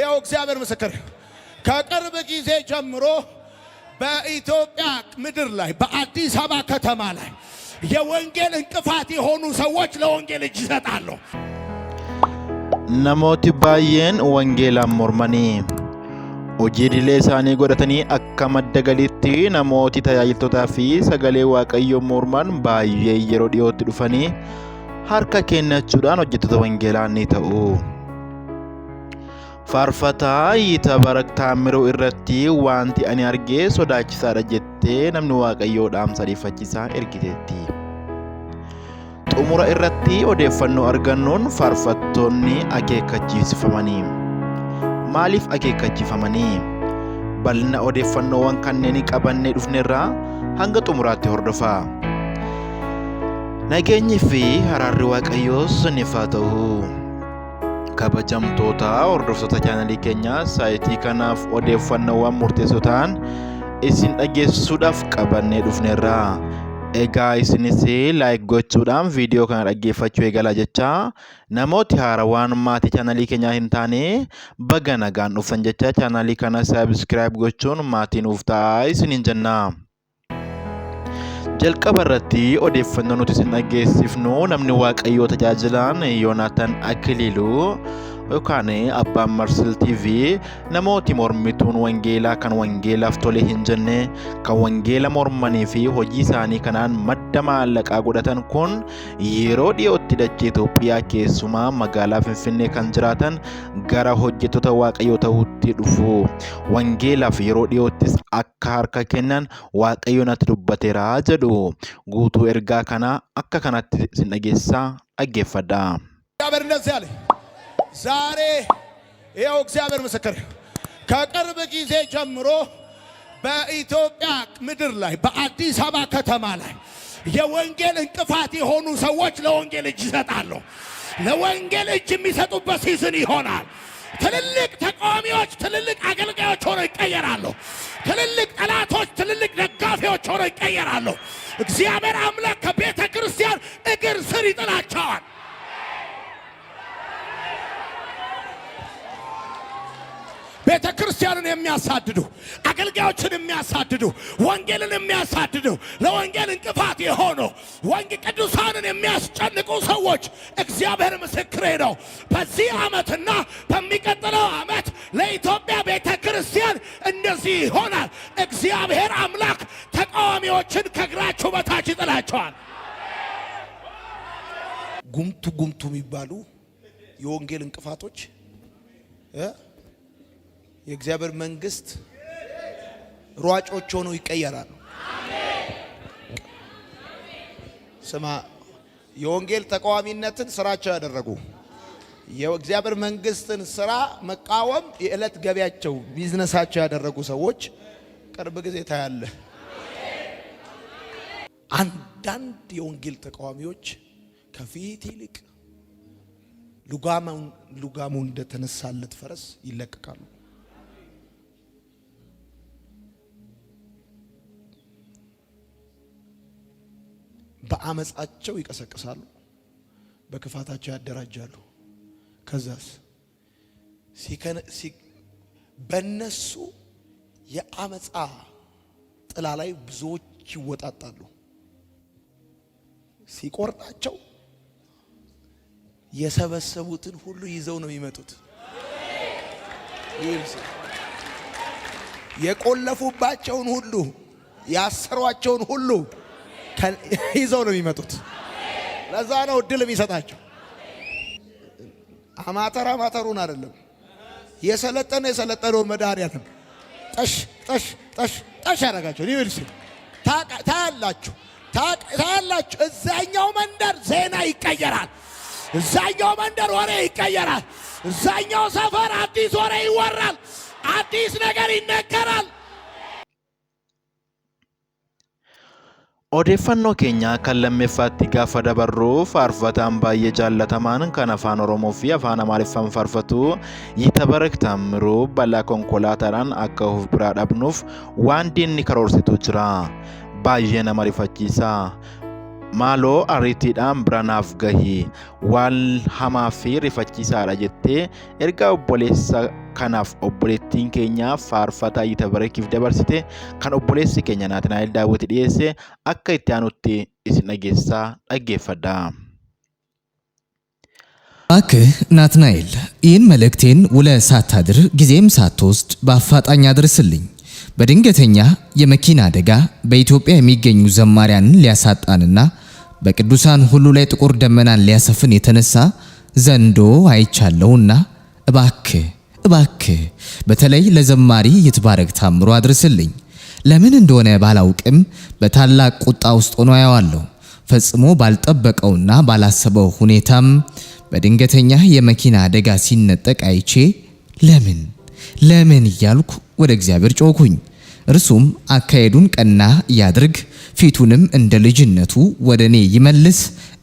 ያው እግዚአብሔር ምስክር ከቅርብ ጊዜ ጀምሮ በኢትዮጵያ ምድር ላይ በአዲስ አበባ ከተማ ላይ የወንጌል እንቅፋት የሆኑ ሰዎች ለወንጌል እጅ ይሰጣሉ። namooti baay'een wangeelaan mormanii hojii idilee isaanii godhatanii akka madda galiitti namooti tajaajiltootaa fi sagalee waaqayyoo morman baay'ee yeroo dhiyootti dhufanii harka kennachuudhaan hojjettoota wangeelaa ni ta'u. Faarfataa Yitabarak Taamiroo irratti wanti ani argee sodaachisaadha jettee namni waaqayyoo dhaamsa dhiifachiisaa ergiteetti. Xumura irratti odeeffannoo argannoon faarfattoonni akeekkachiifamanii. Maaliif akeekkachiifamanii? Bal'ina odeeffannoowwan kanneen qabannee dhufnerraa hanga xumuraatti hordofaa. Nageenyi fi araarri waaqayyoo siniif haa ta'u. Kabajamtoota hordoftoota chaanalii keenyaa saayitii kanaaf odeeffannoowwan murteessoo ta'an isin dhageessisuudhaaf qabannee dhufneerra. Egaa isinis laayik gochuudhaan viidiyoo kana dhaggeeffachuu eegalaa jecha namooti haarawaan maatii chaanalii keenyaa hin taane baga nagaan dhuftan jecha chaanalii kana saabskiraayib gochuun maatii nuuf ta'aa isiniin jenna. Jalqaba irratti odeeffannoo nuti isin dhageessifnu namni waaqayyoo tajaajilan Yoonaataan Akiliiluu yookaan Abbaan Marsil TV namooti mormituun wangeelaa kan wangeelaaf tole hin jenne kan wangeela mormanii fi hojii isaanii kanaan madda maallaqaa godhatan kun yeroo dhiyootti dachee Itoophiyaa keessumaa magaalaa Finfinnee kan jiraatan gara hojjettoota waaqayyoo ta'uutti dhufu. Wangeelaaf yeroo dhiyoottis akka harka kennan waaqayyoon natti dubbateera jedhu. Guutuu ergaa kana akka kanatti isin dhageessaa dhaggeeffadha. ዛሬ ያው እግዚአብሔር ምስክር ከቅርብ ጊዜ ጀምሮ በኢትዮጵያ ምድር ላይ በአዲስ አበባ ከተማ ላይ የወንጌል እንቅፋት የሆኑ ሰዎች ለወንጌል እጅ ይሰጣሉ። ለወንጌል እጅ የሚሰጡበት ሲዝን ይሆናል። ትልልቅ ተቃዋሚዎች ትልልቅ አገልጋዮች ሆነው ይቀየራሉ። ትልልቅ ጠላቶች ትልልቅ ደጋፊዎች ሆነው ይቀየራሉ። እግዚአብሔር አምላክ ከቤተ ክርስቲያን እግር ስር ይጥላቸዋል። ቤተ ክርስቲያንን የሚያሳድዱ አገልጋዮችን የሚያሳድዱ ወንጌልን የሚያሳድዱ ለወንጌል እንቅፋት የሆኑ ቅዱሳንን የሚያስጨንቁ ሰዎች እግዚአብሔር ምስክሬ ነው። በዚህ ዓመትና በሚቀጥለው ዓመት ለኢትዮጵያ ቤተ ክርስቲያን እንደዚህ ይሆናል። እግዚአብሔር አምላክ ተቃዋሚዎችን ከእግራቸው በታች ይጥላቸዋል። ጉምቱ የሚባሉ የወንጌል እንቅፋቶች የእግዚአብሔር መንግስት ሯጮች ሆነው ይቀየራሉ። ስማ፣ የወንጌል ተቃዋሚነትን ስራቸው ያደረጉ የእግዚአብሔር መንግስትን ስራ መቃወም የዕለት ገቢያቸው ቢዝነሳቸው ያደረጉ ሰዎች ቅርብ ጊዜ ታያለ። አንዳንድ የወንጌል ተቃዋሚዎች ከፊት ይልቅ ሉጋሙ እንደተነሳለት ፈረስ ይለቀቃሉ። በአመጻቸው ይቀሰቅሳሉ፣ በክፋታቸው ያደራጃሉ። ከዛስ በነሱ የአመጻ ጥላ ላይ ብዙዎች ይወጣጣሉ። ሲቆርጣቸው የሰበሰቡትን ሁሉ ይዘው ነው የሚመጡት። የቆለፉባቸውን ሁሉ ያሰሯቸውን ሁሉ ይዘው ነው የሚመጡት። ለዛ ነው እድል የሚሰጣቸው። አማተሩን አይደለም የሰለጠነውን መድኃኒዓለም ጠሽ ያደርጋቸው። ይልስ ታያላችሁ። እዛኛው መንደር ዜና ይቀየራል። እዛኛው መንደር ወሬ ይቀየራል። እዛኛው ሰፈር አዲስ ወሬ ይወራል። አዲስ ነገር ይነገራል። Odeeffannoo keenya kan lammeeffaatti gaafa dabarru faarfataan baay'ee jaallatamaan kan afaan Oromoo fi afaan Amaariffaan faarfatu Yitabarak Taamiroo balaa konkolaataadhaan akka of biraa dhabnuuf waan diinni karoorsitu jira. Baay'ee nama rifachiisa. Maaloo ariitiidhaan biranaaf gahi waan hamaa fi rifachiisaadha jettee ergaa obboleessa kanaaf obboleettiin keenya faarfataa Yitabarekiif dabarsite kan obboleessi keenya Naatnaa'el Daawit dhiyeesse akka itti aanutti isin dhageessaa dhaggeeffadha. እባክህ ናትናኤል ይህን መልእክቴን ውለህ ሳታድር ጊዜም ሳትወስድ በአፋጣኝ አድርስልኝ። በድንገተኛ የመኪና አደጋ በኢትዮጵያ የሚገኙ ዘማሪያንን ሊያሳጣንና በቅዱሳን ሁሉ ላይ ጥቁር ደመናን ሊያሰፍን የተነሳ ዘንዶ አይቻለሁና እባክህ በተለይ ለዘማሪ ይትባረክ ታምሩ አድርስልኝ። ለምን እንደሆነ ባላውቅም በታላቅ ቁጣ ውስጥ ሆኖ አያዋለሁ። ፈጽሞ ባልጠበቀውና ባላሰበው ሁኔታም በድንገተኛ የመኪና አደጋ ሲነጠቅ አይቼ ለምን እያልኩ ወደ እግዚአብሔር ጮኩኝ። እርሱም አካሄዱን ቀና ያድርግ፣ ፊቱንም እንደ ልጅነቱ ወደኔ ይመልስ፣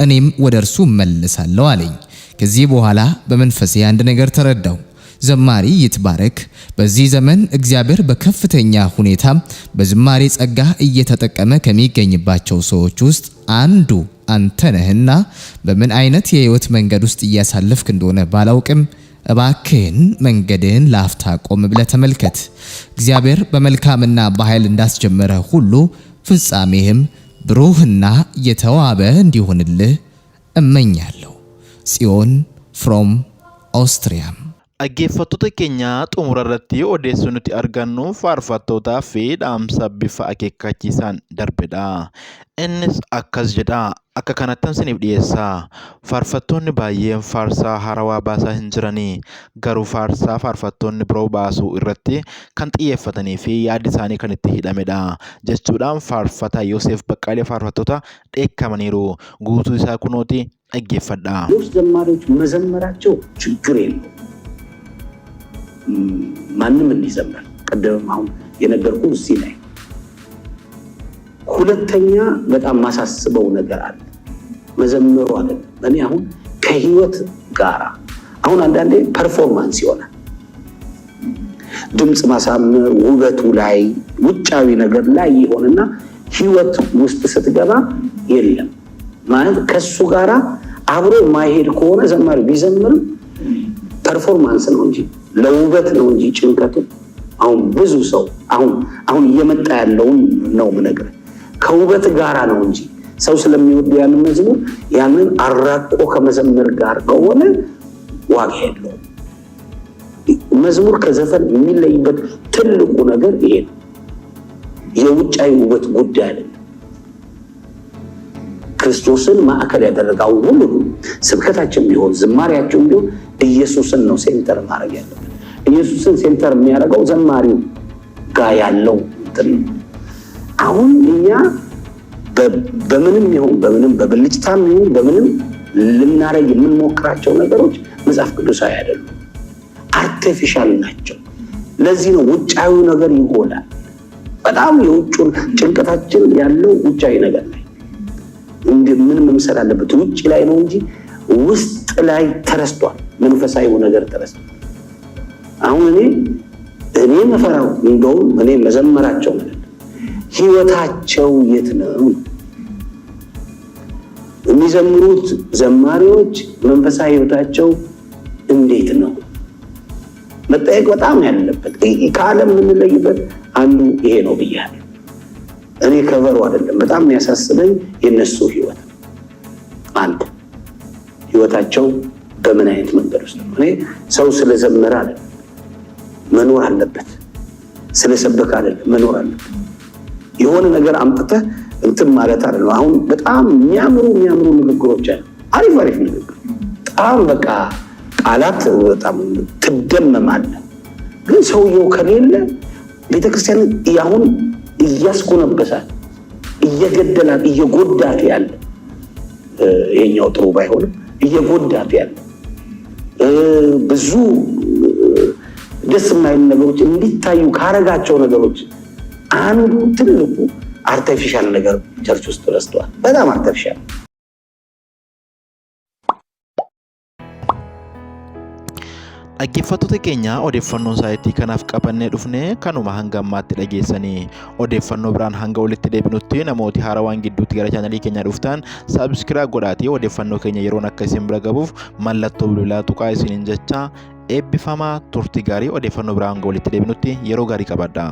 እኔም ወደ እርሱ እመልሳለሁ አለኝ። ከዚህ በኋላ በመንፈሴ አንድ ነገር ተረዳው። ዘማሪ ይትባረክ በዚህ ዘመን እግዚአብሔር በከፍተኛ ሁኔታ በዝማሬ ጸጋ እየተጠቀመ ከሚገኝባቸው ሰዎች ውስጥ አንዱ አንተ ነህና በምን አይነት የህይወት መንገድ ውስጥ እያሳለፍክ እንደሆነ ባላውቅም እባክህን መንገድህን ለአፍታ ቆም ብለህ ተመልከት። እግዚአብሔር በመልካምና በኃይል እንዳስጀመረ ሁሉ ፍጻሜህም ብሩህና የተዋበ እንዲሆንልህ እመኛለሁ። ጽዮን ፍሮም ኦስትሪያ። Dhaggeeffattoota keenya xumura irratti odeessuu nuti argannu faarfattootaa fi dhaamsa bifa akeekkachiisaan darbedha. Innis akkas jedha. Akka kanattan isiniif dhiyeessa. Faarfattoonni baay'een faarsaa haarawaa baasaa hin jirani. Garuu faarsaa faarfattoonni biroo baasuu irratti kan xiyyeeffatanii fi yaaddi isaanii kan itti hidhamedha jechuudhaan faarfataa Yoosef Baqqaalee faarfattoota dheekkamaniiru. Guutuu isaa kunooti dhaggeeffadha. ዘማሪዎች መዘመራቸው ችግር የለውም። ማንም እንዲዘምር ቀደም አሁን የነገርኩ እዚህ ላይ ሁለተኛ በጣም ማሳስበው ነገር አለ። መዘምሩ አይደለም። እኔ አሁን ከህይወት ጋር አሁን አንዳንዴ ፐርፎርማንስ ይሆናል። ድምጽ ማሳመር ውበቱ ላይ ውጫዊ ነገር ላይ ይሆንና ህይወት ውስጥ ስትገባ የለም ማለት ከሱ ጋራ አብሮ ማይሄድ ከሆነ ዘማሪ ቢዘምር ፐርፎርማንስ ነው እንጂ ለውበት ነው እንጂ ጭንቀቱ አሁን ብዙ ሰው አሁን እየመጣ ያለው ነው ምነገር ከውበት ጋራ ነው እንጂ ሰው ስለሚወድ ያንን መዝሙር ያንን አራቆ ከመዘመር ጋር ከሆነ ዋጋ የለውም። መዝሙር ከዘፈን የሚለይበት ትልቁ ነገር ይሄ ነው። የውጫዊ ውበት ጉዳይ አይደለም። ክርስቶስን ማዕከል ያደረገው ሁሉ ስብከታችን ቢሆን ዝማሬያችን ቢሆን ኢየሱስን ነው ሴንተር ማድረግ ያለበት። ኢየሱስን ሴንተር የሚያደርገው ዘማሪው ጋር ያለው አሁን እኛ በምንም ይሁን በምንም በብልጭታም ይሁን በምንም ልናረግ የምንሞክራቸው ነገሮች መጽሐፍ ቅዱሳዊ አይደሉም፣ አርቲፊሻል ናቸው። ለዚህ ነው ውጫዊ ነገር ይጎላል። በጣም የውጭውን ጭንቀታችን ያለው ውጫዊ ነገር ላይ ምን መምሰል አለበት ውጭ ላይ ነው እንጂ ውስጥ ላይ ተረስቷል። መንፈሳዊ ነገር ተረስቷል። አሁን እኔ መፈራው እንደውም እኔ መዘመራቸው ማለት ህይወታቸው የት ነው የሚዘምሩት ዘማሪዎች መንፈሳዊ ህይወታቸው እንዴት ነው መጠየቅ በጣም ያለበት። ከዓለም የምንለይበት አንዱ ይሄ ነው ብያለሁ። እኔ ከበሩ አይደለም በጣም የሚያሳስበኝ የነሱ ህይወት አንድ ህይወታቸው በምን አይነት መንገድ ውስጥ ነው። እኔ ሰው ስለዘመረ አይደለም መኖር አለበት፣ ስለሰበከ አይደለም መኖር አለበት። የሆነ ነገር አምጥተህ እንትን ማለት አይደለም። አሁን በጣም የሚያምሩ ንግግሮች አሉ፣ አሪፍ ንግግር በጣም በቃ ቃላት በጣም ትደመማለህ። ግን ሰውየው ከሌለ ቤተክርስቲያን ያሁን እያስቆነበሳል፣ እየገደላት፣ እየጎዳት ያለ የኛው ጥሩ ባይሆንም እየጎዳት ያለ ብዙ ደስ የማይሉ ነገሮች እንዲታዩ ካረጋቸው ነገሮች አንዱ ትልቁ አርቲፊሻል ነገር ቸርች ውስጥ ተረስተዋል። በጣም አርቲፊሻል Dhaggeeffattoota keenya odeeffannoon saayitii kanaaf qabannee dhufne kanuma hanga ammaatti dhageessanii odeeffannoo biraan hanga walitti deebinutti namooti haarawaan gidduutti gara chaanalii keenya dhuftan saabskiraayib godhaatii odeeffannoo keenya yeroon akka isin bira gabuuf mallattoo bilbilaa tuqaa isiniin jecha eebbifamaa turtii gaarii odeeffannoo biraan walitti deebinutti yeroo gaarii qabadhaa.